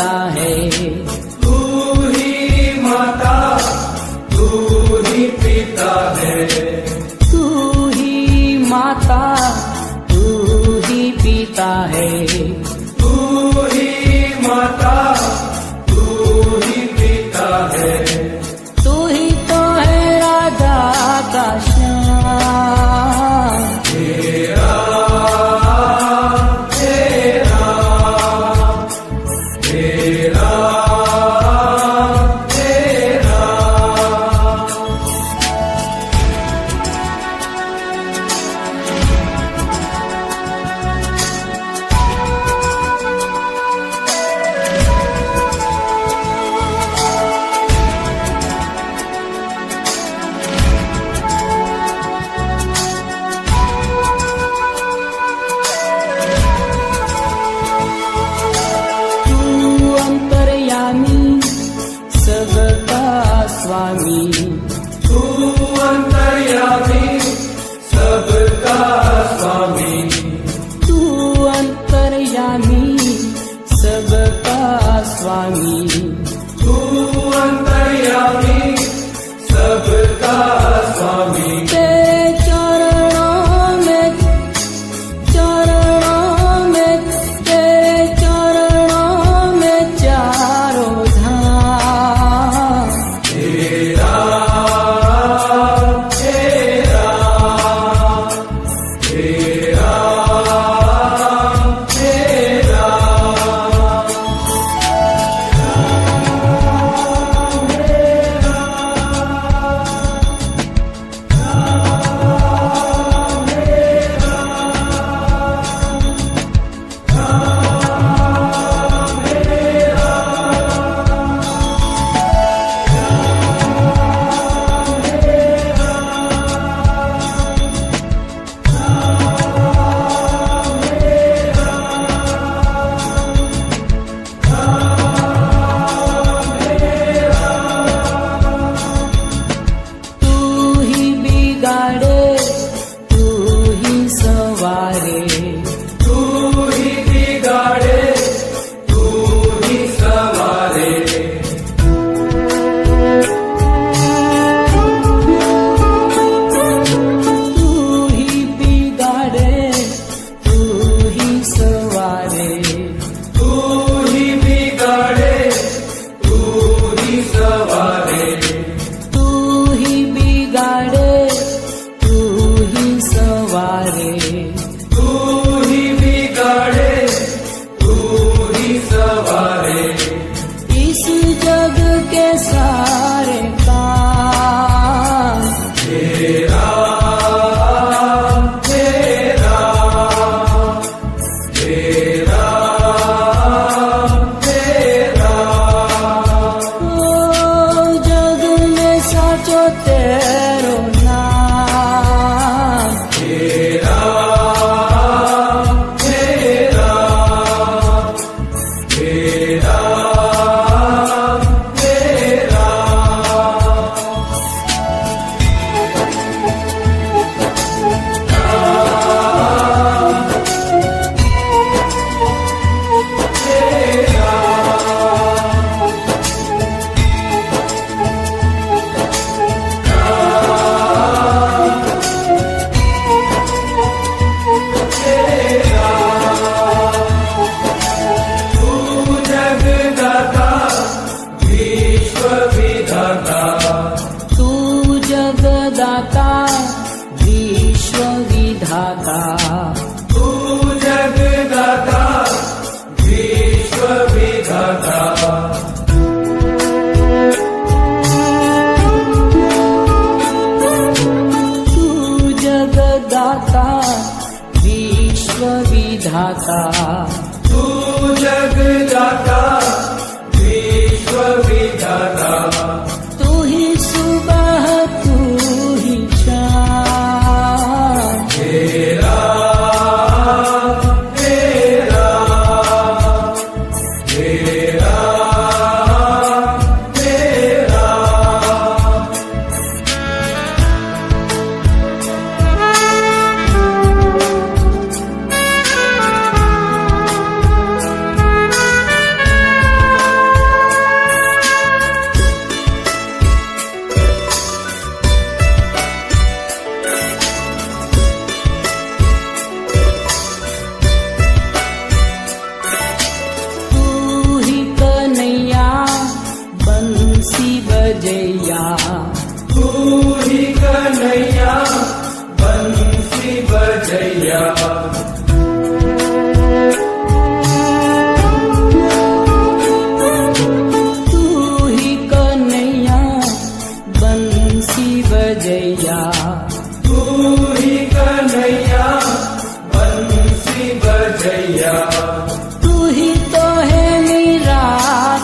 पिता है। तू ही माता, तू ही पिता है। तू ही माता, तू ही पिता है। तू ही माता, तू ही पिता है। तू ही तो है राधा का श्याम। तेरा तेरा तेरा तेरा। तू अंतर्यामी सबका स्वामी। तू अंतर्यामी सबका स्वामी। तू अंतर्यामी सबका स्वामी। तू अंतर्यामी सबका स्वामी। तेरे चरणों में, तेरे चरणों में चारों धाम। तेरा तेरा तेरा तेरा। तू ही बिगाड़े, तू ही सवारे। तू ही बिगाड़े, तू ही सवारे। तू ही बिगाड़े, तू ही सवारे। तू ही बिगाड़े, तू ही सवारे। तू ही बिगाड़े, तू ही सवारे। तू ही बिगाड़े, तू ही सवारे। इस जग के सारे काम तेरा तेरा तेरा तेरा। ओ जग में साचो तेरो नाम। तेरा तेरा तेरा तेरा। तू जगदाता विश्व विधाता। तू जगदाता विश्व विधाता। तू जगदाता विश्व विधाता। तू जगदाता विश्व विधाता। तू जगदाता विश्व विधाता। तू ही सुबह, तू ही शाम। तेरा तेरा तेरा तेरा।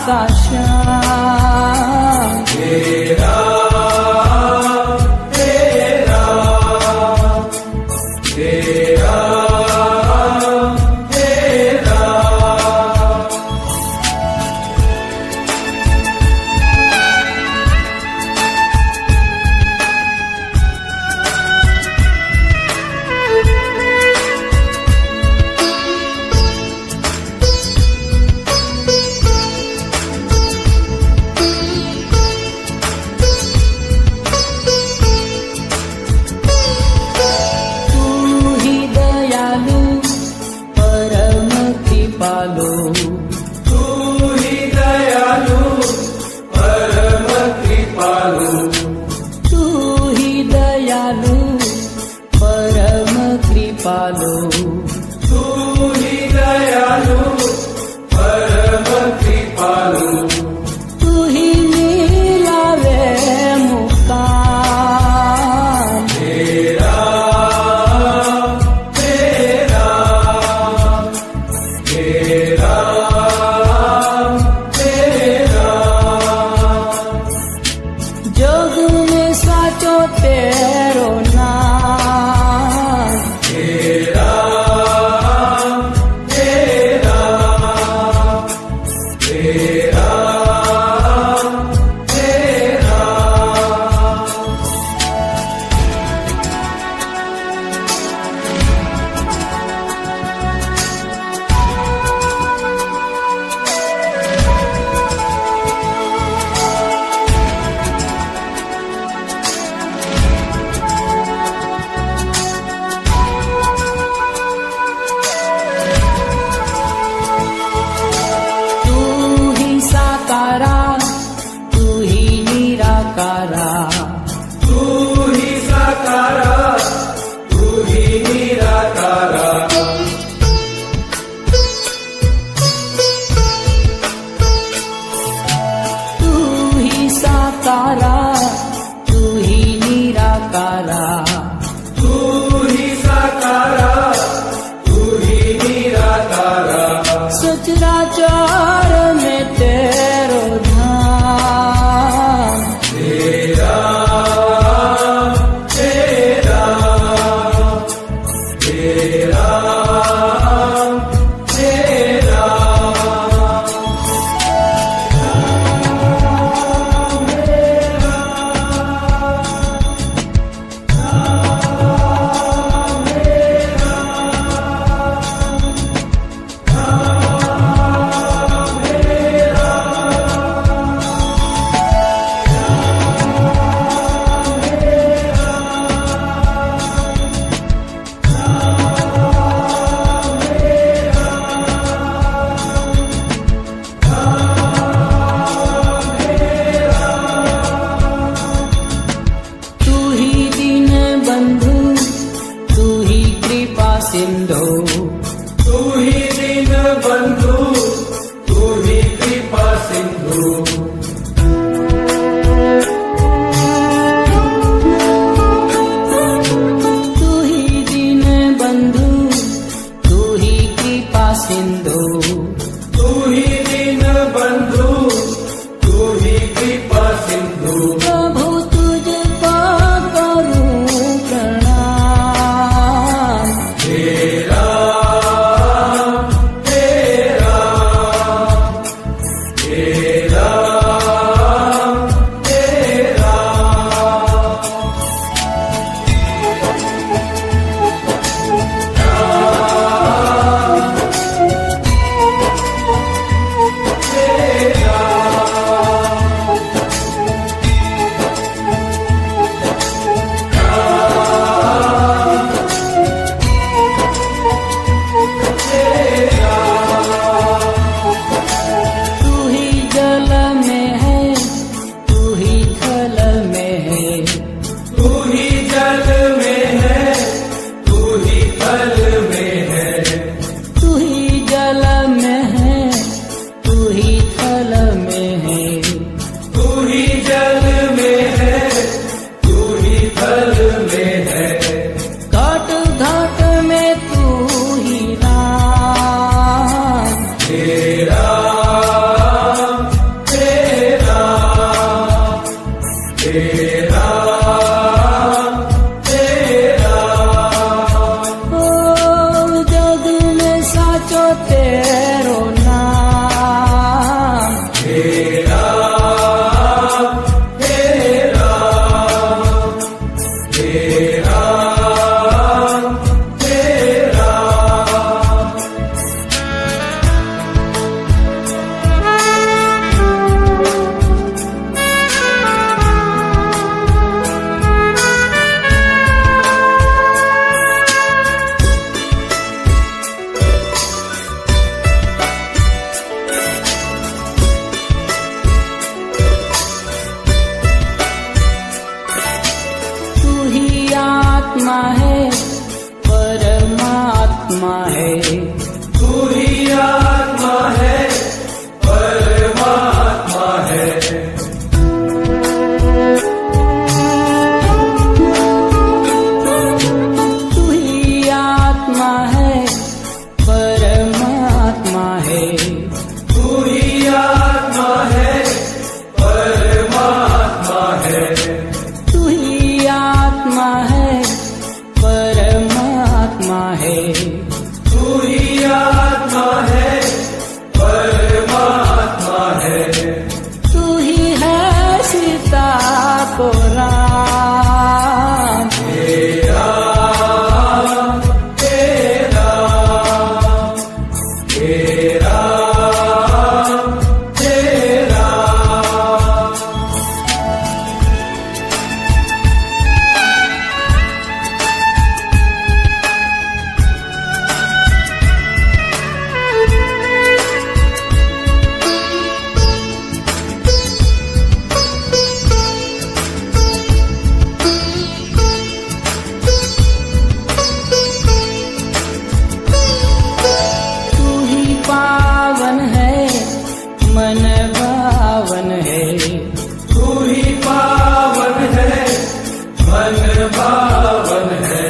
का श्याम। हे राम हे राम हे राम हे राम। तू ही दयालु परम कृपालु। तू ही दयालु परम कृपालु। तू ही दयालु परम कृपालु। तू ही दयालु परम कृपालु। तू ही मिलावे मुकाम। हे राम हे राम हे राम हे राम। जग में साचो तेरो नाम। हे राम हे राम हे राम हे राम। तू ही साकारा तू ही निराकारा। तू ही साकारा तू ही निराकारा। तू ही साकारा तू ही निराकारा। तू ही साकारा तू ही निराकारा। सचराचर में तेरो धाम। हे राम हे राम हे राम हे राम। तू ही दीन बंधु तू ही कृपा सिंधु। तू ही दीन बंधु तू ही कृपा सिंधु। तू ही दीन बंधु तू ही कृपा सिंधु। तू ही दीन बंधु तू ही कृपा सिंधु। प्रभु तुझको करूं प्रणाम। हे राम हे राम हे राम। मन भावन है, तू ही पावन है, मन भावन है।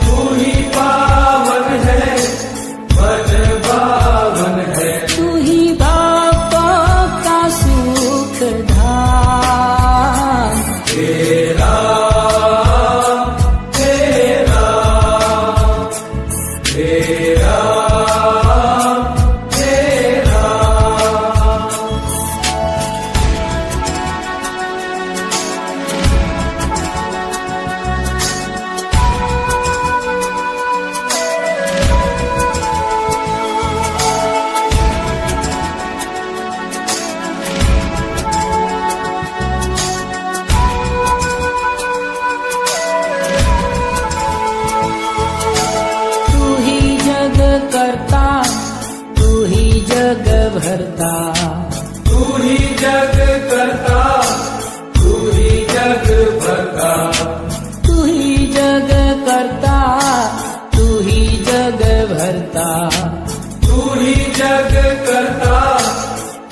तू ही पावन है, मन भावन है। तू ही भक्तों का सुख धाम, तेरा तेरा तेरा तेरा। तू ही जग करता, तू ही जग भरता, तू ही जग करता, तू ही जग भरता। तू ही जग करता, तू ही जग भरता, तू ही जग करता,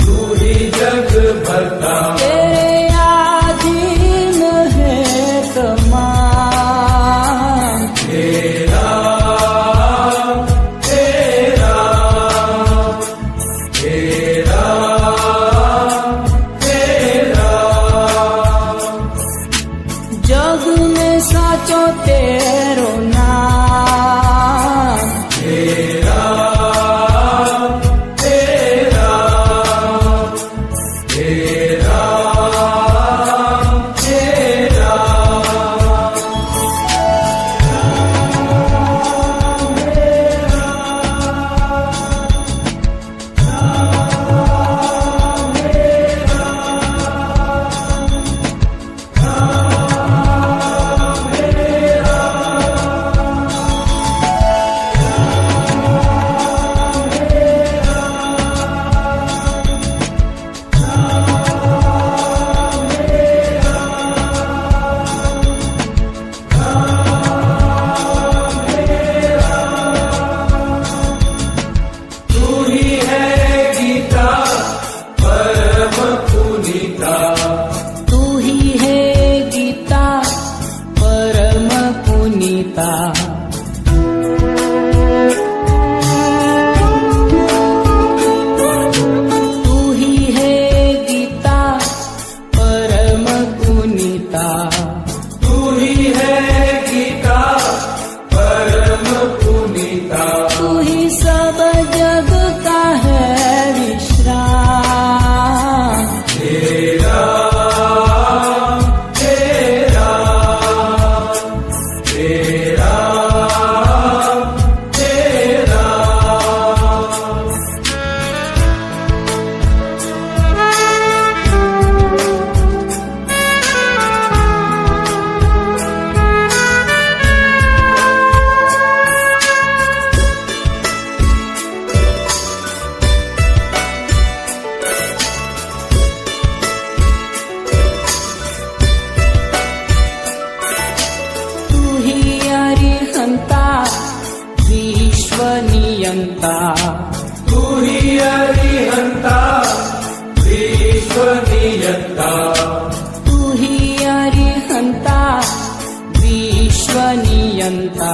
तू ही जग भरता। तेरे अधीन है तमाम, तेरा तेरा तेरा तेरा। जग में साचो तेरो नाम, तेरा तेरा तेरा तेरा। तू ही है गीता परम पुनीता, तू ही है गीता परम पुनीता। तू ही है गीता परम पुनीता, तू ही है गीता परम पुनीता। तू ही सब जग का है विश्राम, तेरा तेरा तेरा तेरा। तू ही अरिहंता विश्व नियंता, तू ही अरिहंता विश्व नियंता। तू ही अरिहंता विश्व नियंता।